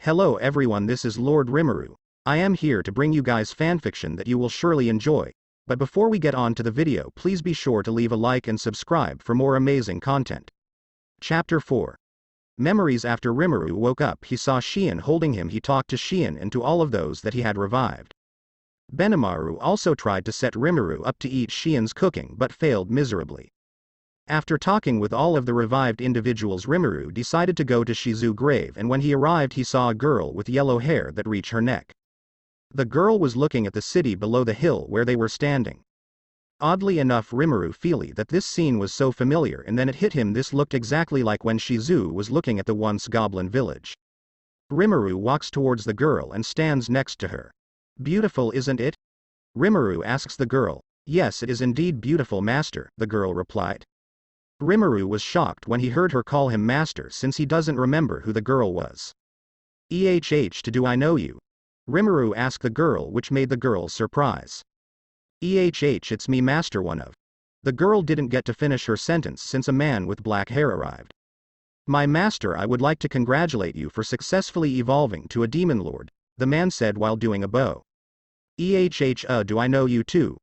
Hello everyone, this is Lord Rimuru. I am here to bring you guys fanfiction that you will surely enjoy. But before we get on to the video, please be sure to leave a like and subscribe for more amazing content. Chapter 4. Memories. After Rimuru woke up, he saw Shion holding him. He talked to Shion and to all of those that he had revived. Benimaru also tried to set Rimuru up to eat Shion's cooking but failed miserably. After talking with all of the revived individuals, Rimuru decided to go to Shizu's grave, and when he arrived he saw a girl with yellow hair that reached her neck. The girl was looking at the city below the hill where they were standing. Oddly enough, Rimuru felt that this scene was so familiar, and then it hit him. This looked exactly like when Shizu was looking at the once goblin village. Rimuru walks towards the girl and stands next to her. Beautiful, isn't it? Rimuru asks the girl. Yes, it is indeed beautiful, master, the girl replied. Rimuru was shocked when he heard her call him master, since he doesn't remember who the girl was. Do I know you? Rimuru asked the girl, which made the girl surprise. It's me, master, one of. The girl didn't get to finish her sentence since a man with black hair arrived. My master, I would like to congratulate you for successfully evolving to a demon lord, the man said while doing a bow. Do I know you too?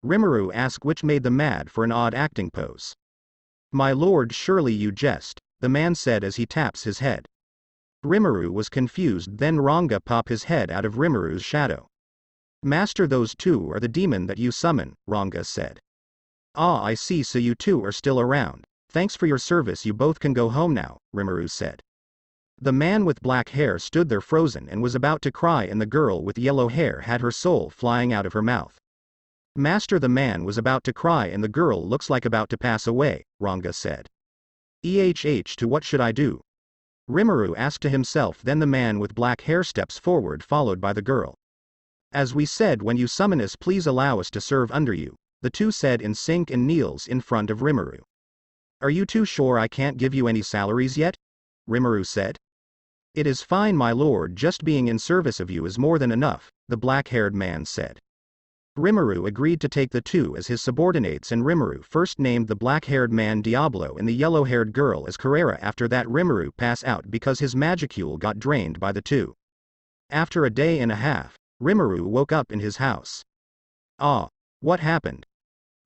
Rimuru asked, which made them mad for an odd acting pose. My lord, surely you jest, the man said as he taps his head. Rimuru was confused, then Ranga popped his head out of Rimuru's shadow. Master, those two are the demon that you summon, Ranga said. Ah, I see, so you two are still around. Thanks for your service, you both can go home now, Rimuru said. The man with black hair stood there frozen and was about to cry, and the girl with yellow hair had her soul flying out of her mouth. Master, the man was about to cry and the girl looks like about to pass away, Ranga said. To what should I do? Rimuru asked to himself. Then the man with black hair steps forward, followed by the girl. As we said, when you summon us, please allow us to serve under you, the two said in sync and kneels in front of Rimuru. Are you too sure I can't give you any salaries yet? Rimuru said. It is fine, my lord, just being in service of you is more than enough, the black-haired man said. Rimuru agreed to take the two as his subordinates, and Rimuru first named the black-haired man Diablo and the yellow-haired girl as Carrera. After that, Rimuru passed out because his magicule got drained by the two. After a day and a half, Rimuru woke up in his house. Ah, what happened?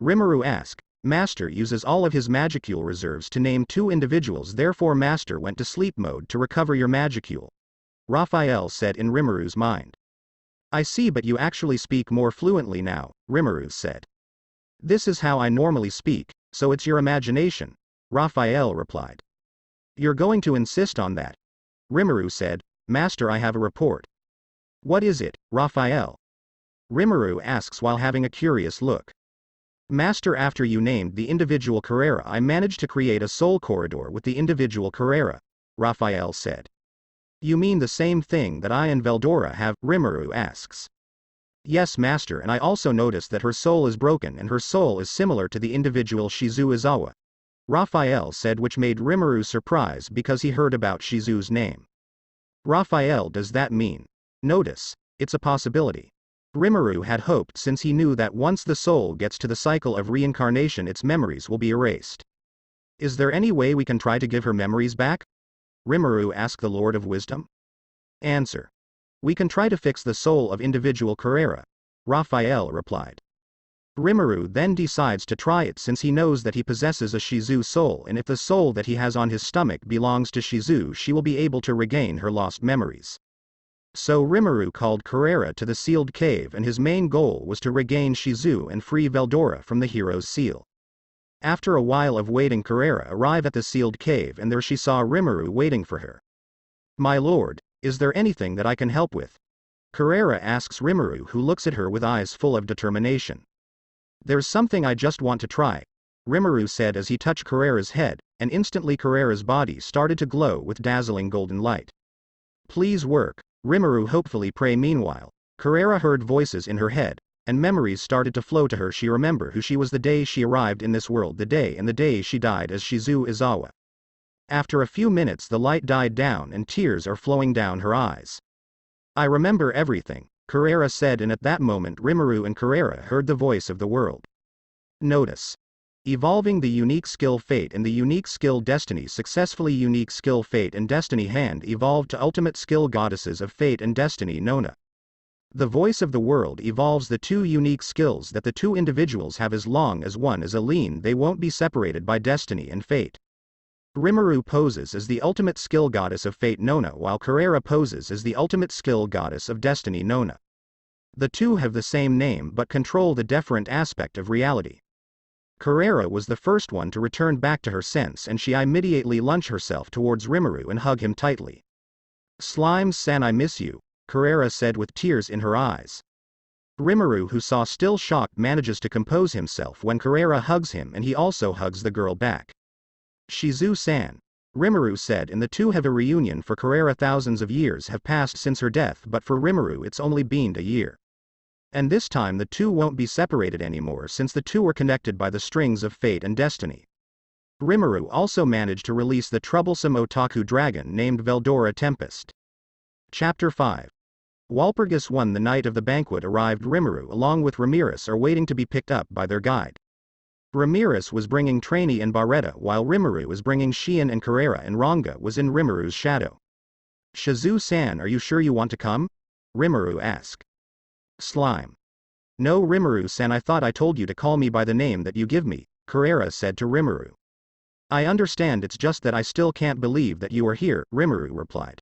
Rimuru asked. Master uses all of his magicule reserves to name two individuals, therefore Master went to sleep mode to recover your magicule. Raphael said in Rimuru's mind. I see, but you actually speak more fluently now, Rimuru said. This is how I normally speak, so it's your imagination, Raphael replied. You're going to insist on that? Rimuru said. Master, I have a report. What is it, Raphael? Rimuru asks while having a curious look. Master, after you named the individual Carrera, I managed to create a soul corridor with the individual Carrera, Raphael said. You mean the same thing that I and Veldora have? Rimuru asks. Yes, master, and I also noticed that her soul is broken and her soul is similar to the individual Shizu Izawa, Raphael said, which made Rimuru surprise because he heard about Shizu's name. Raphael, does that mean? Notice, it's a possibility. Rimuru had hoped, since he knew that once the soul gets to the cycle of reincarnation its memories will be erased. Is there any way we can try to give her memories back? Rimuru asked the Lord of Wisdom. Answer. We can try to fix the soul of individual Carrera, Raphael replied. Rimuru then decides to try it, since he knows that he possesses a Shizu soul, and if the soul that he has on his stomach belongs to Shizu, she will be able to regain her lost memories. So Rimuru called Carrera to the sealed cave, and his main goal was to regain Shizu and free Veldora from the hero's seal. After a while of waiting, Carrera arrived at the sealed cave, and there she saw Rimuru waiting for her. My lord, is there anything that I can help with? Carrera asks Rimuru, who looks at her with eyes full of determination. There's something I just want to try, Rimuru said as he touched Carrera's head, and instantly Carrera's body started to glow with dazzling golden light. Please work, Rimuru hopefully prayed. Meanwhile, Carrera heard voices in her head, and memories started to flow to her. She remembered who she was the day she arrived in this world, the day and the day she died as Shizu Izawa. After a few minutes the light died down and tears are flowing down her eyes. I remember everything, Carrera said, and at that moment Rimuru and Carrera heard the voice of the world. Notice. Evolving the unique skill Fate and the unique skill Destiny successfully. Unique skill Fate and Destiny hand evolved to ultimate skill goddesses of Fate and Destiny Nona. The voice of the world evolves the two unique skills that the two individuals have. As long as one is a lean, they won't be separated by Destiny and Fate. Rimuru poses as the ultimate skill goddess of Fate Nona, while Carrera poses as the ultimate skill goddess of Destiny Nona. The two have the same name but control the different aspect of reality. Carrera was the first one to return back to her sense, and she immediately launched herself towards Rimuru and hugged him tightly. "Slime-san, I miss you," Carrera said with tears in her eyes. Rimuru, who saw still shocked, manages to compose himself when Carrera hugs him, and he also hugs the girl back. "Shizu-san," Rimuru said, and the two have a reunion. For Carrera, thousands of years have passed since her death, but for Rimuru it's only been a year. And this time the two won't be separated anymore, since the two are connected by the strings of Fate and Destiny. Rimuru also managed to release the troublesome otaku dragon named Veldora Tempest. Chapter 5. Walpurgis 1. The night of the banquet arrived. Rimuru along with Ramirez are waiting to be picked up by their guide. Ramirez was bringing Trainee and Barretta, while Rimuru was bringing Shion and Carrera, and Ranga was in Rimuru's shadow. "Shizu-san, are you sure you want to come?" Rimuru asked. "Slime. No, Rimuru-san, I thought I told you to call me by the name that you give me," Carrera said to Rimuru. "I understand, it's just that I still can't believe that you are here," Rimuru replied.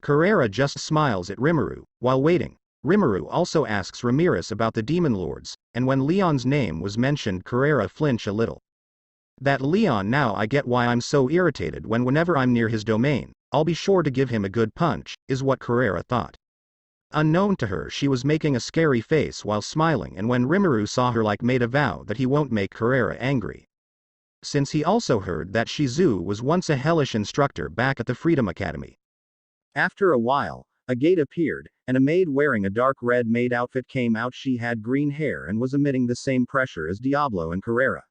Carrera just smiles at Rimuru. While waiting, Rimuru also asks Ramirez about the Demon Lords, and when Leon's name was mentioned, Carrera flinched a little. "That Leon, now I get why I'm so irritated whenever I'm near his domain. I'll be sure to give him a good punch," is what Carrera thought. Unknown to her, she was making a scary face while smiling, and when Rimuru saw her, made a vow that he won't make Carrera angry. Since he also heard that Shizu was once a hellish instructor back at the Freedom Academy. After a while, a gate appeared, and a maid wearing a dark red maid outfit came out. She had green hair and was emitting the same pressure as Diablo and Carrera.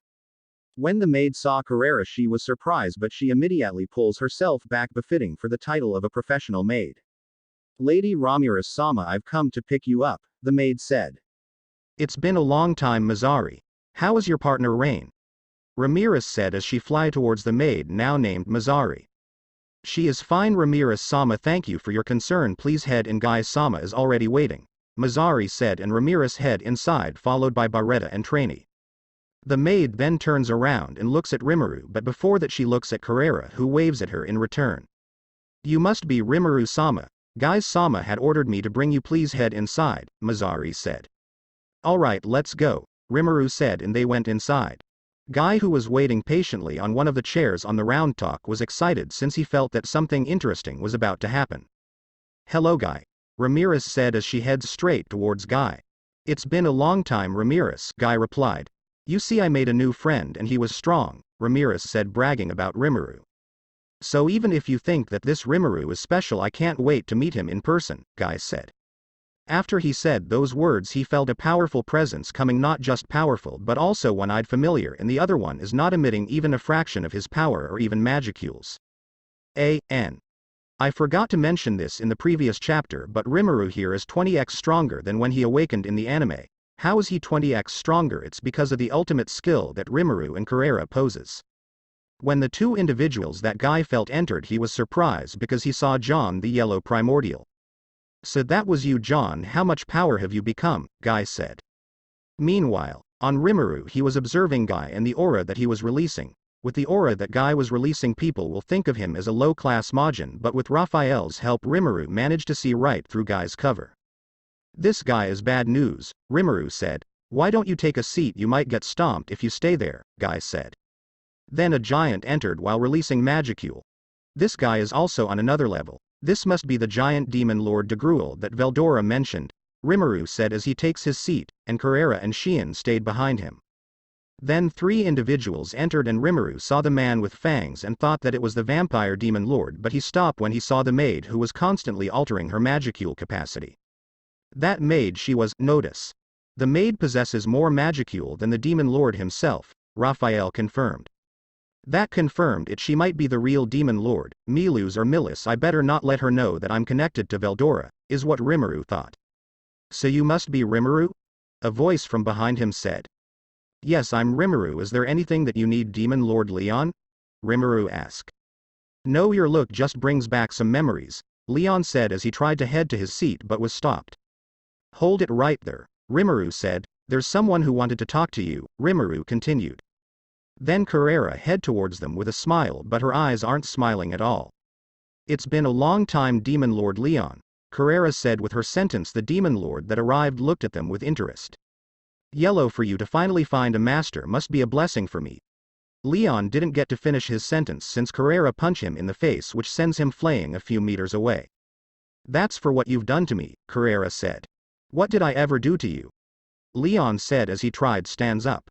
When the maid saw Carrera, she was surprised, but she immediately pulls herself back, befitting for the title of a professional maid. "Lady Ramirez-sama, I've come to pick you up," the maid said. "It's been a long time, Mazari. How is your partner Rain?" Ramirez said as she flew towards the maid now named Mazari. "She is fine, Ramirez-sama, thank you for your concern. Please head in, Guy-sama is already waiting," Mazari said, and Ramirez head inside, followed by Barretta and Trainee. The maid then turns around and looks at Rimuru, but before that she looks at Carrera, who waves at her in return. "You must be Rimuru-sama. Guy-sama had ordered me to bring you. Please head inside," Mazari said. "Alright, let's go," Rimuru said, and they went inside. Guy, who was waiting patiently on one of the chairs on the round talk, was excited since he felt that something interesting was about to happen. "Hello, Guy," Ramirez said as she heads straight towards Guy. "It's been a long time, Ramirez," Guy replied. "You see, I made a new friend and he was strong," Ramirez said, bragging about Rimuru. "So even if you think that this Rimuru is special, I can't wait to meet him in person," Guy said. After he said those words, he felt a powerful presence coming, not just powerful but also one-eyed familiar, and the other one is not emitting even a fraction of his power or even magicules. I forgot to mention this in the previous chapter, but Rimuru here is 20x stronger than when he awakened in the anime. How is he 20x stronger? It's because of the ultimate skill that Rimuru and Carrera poses. When the two individuals that Guy felt entered, he was surprised because he saw John, the yellow primordial. "So that was you, John. How much power have you become?" Guy said. Meanwhile, on Rimuru, he was observing Guy and the aura that he was releasing. With the aura that Guy was releasing, people will think of him as a low-class Majin, but with Raphael's help, Rimuru managed to see right through Guy's cover. "This guy is bad news," Rimuru said. "Why don't you take a seat? You might get stomped if you stay there," Guy said. Then a giant entered while releasing Magicule. "This guy is also on another level. This must be the giant demon lord de Gruel that Veldora mentioned," Rimuru said as he takes his seat, and Carrera and Shion stayed behind him. Then 3 individuals entered, and Rimuru saw the man with fangs and thought that it was the vampire demon lord, but he stopped when he saw the maid who was constantly altering her magicule capacity. That maid, she was, notice. The maid possesses more magicule than the demon lord himself, Raphael confirmed. That confirmed it, she might be the real demon lord. Milus or Milis, I better not let her know that I'm connected to Veldora, is what Rimuru thought. "So you must be Rimuru?" a voice from behind him said. Yes, I'm Rimuru. Is there anything that you need, Demon Lord Leon? Rimuru asked. No, your look just brings back some memories, Leon said as he tried to head to his seat but was stopped. Hold it right there, Rimuru said. There's someone who wanted to talk to you, Rimuru continued. Then Carrera head towards them with a smile, but her eyes aren't smiling at all. It's been a long time, Demon Lord Leon, Carrera said with her sentence. The Demon Lord that arrived looked at them with interest. Yellow, for you to finally find a master must be a blessing for me. Leon didn't get to finish his sentence since Carrera punched him in the face, which sends him flying a few meters away. That's for what you've done to me, Carrera said. What did I ever do to you? Leon said as he tried stands up.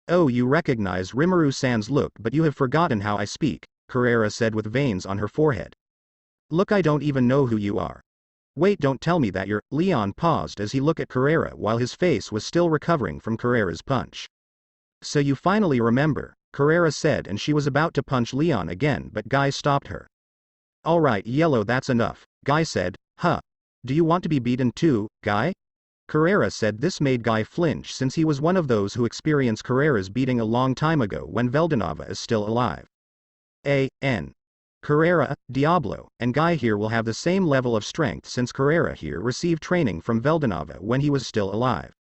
Oh, you recognize Rimuru-san's look, but you have forgotten how I speak, Carrera said with veins on her forehead. Look, I don't even know who you are. Wait, don't tell me that you're. Leon paused as he looked at Carrera while his face was still recovering from Carrera's punch. So you finally remember, Carrera said, and she was about to punch Leon again, but Guy stopped her. Alright, Yellow, that's enough, Guy said. Huh. Do you want to be beaten too, Guy? Carrera said. This made Guy flinch since he was one of those who experienced Carrera's beating a long time ago when Veldanava is still alive. A.N. Carrera, Diablo, and Guy here will have the same level of strength since Carrera here received training from Veldanava when he was still alive.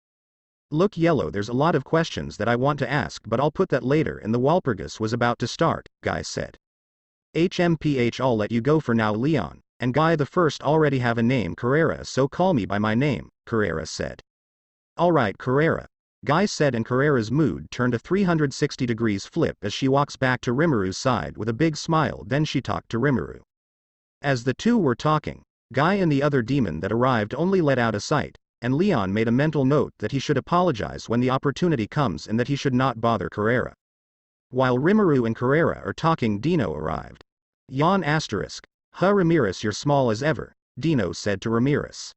Look, Yellow, there's a lot of questions that I want to ask, but I'll put that later. And the Walpurgis was about to start, Guy said. HMPH, I'll let you go for now, Leon, and Guy the first already have a name, Carrera, so call me by my name, Carrera said. Alright, Carrera, Guy said, and Carrera's mood turned a 360 degrees flip as she walks back to Rimuru's side with a big smile. Then she talked to Rimuru. As the two were talking, Guy and the other demon that arrived only let out a sight, and Leon made a mental note that he should apologize when the opportunity comes and that he should not bother Carrera. While Rimuru and Carrera are talking, Dino arrived. Yawn asterisk. Huh, Ramirez, you're small as ever, Dino said to Ramirez.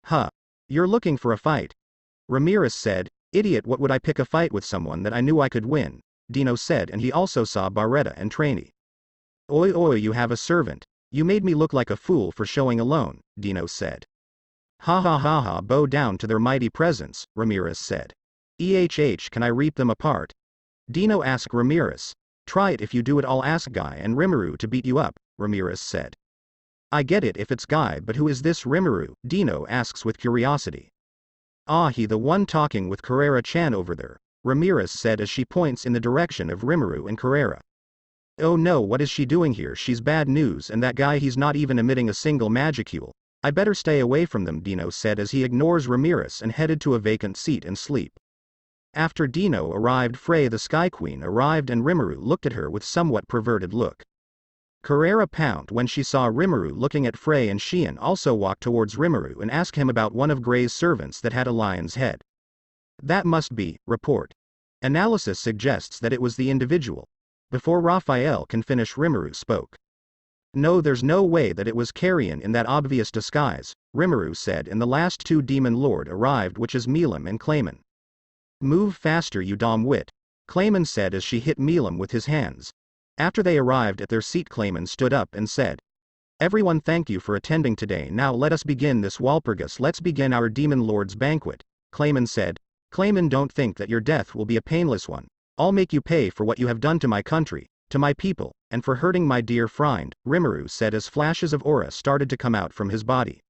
Huh. You're looking for a fight? Ramirez said. Idiot, what would I pick a fight with someone that I knew I could win, Dino said, and he also saw Barretta and Trainee. Oi oi, you have a servant. You made me look like a fool for showing alone, Dino said. Ha ha ha ha, bow down to their mighty presence, Ramirez said. Can I reap them apart? Dino asked Ramirez. Try it. If you do it, I'll ask Guy and Rimuru to beat you up, Ramirez said. I get it if it's Guy, but who is this Rimuru? Dino asks with curiosity. Ah, he the one talking with Carrera-chan over there, Ramirez said as she points in the direction of Rimuru and Carrera. Oh no, what is she doing here? She's bad news, and that guy, he's not even emitting a single magicule. I better stay away from them, Dino said as he ignores Ramirez and headed to a vacant seat and sleep. After Dino arrived, Frey the Sky Queen arrived, and Rimuru looked at her with somewhat perverted look. Carrera pounced when she saw Rimuru looking at Frey, and Xian also walked towards Rimuru and asked him about one of Gray's servants that had a lion's head. That must be, report. Analysis suggests that it was the individual. Before Raphael can finish, Rimuru spoke. No, there's no way that it was Carrion in that obvious disguise, Rimuru said, and the last two Demon Lord arrived, which is Milam and Clayman. Move faster, you dumb wit, Clayman said as she hit Milam with his hands. After they arrived at their seat, Clayman stood up and said, Everyone, thank you for attending today. Now let us begin this Walpurgis. Let's begin our Demon Lord's banquet, Clayman said. Clayman, don't think that your death will be a painless one. I'll make you pay for what you have done to my country, to my people, and for hurting my dear friend, Rimuru said as flashes of aura started to come out from his body.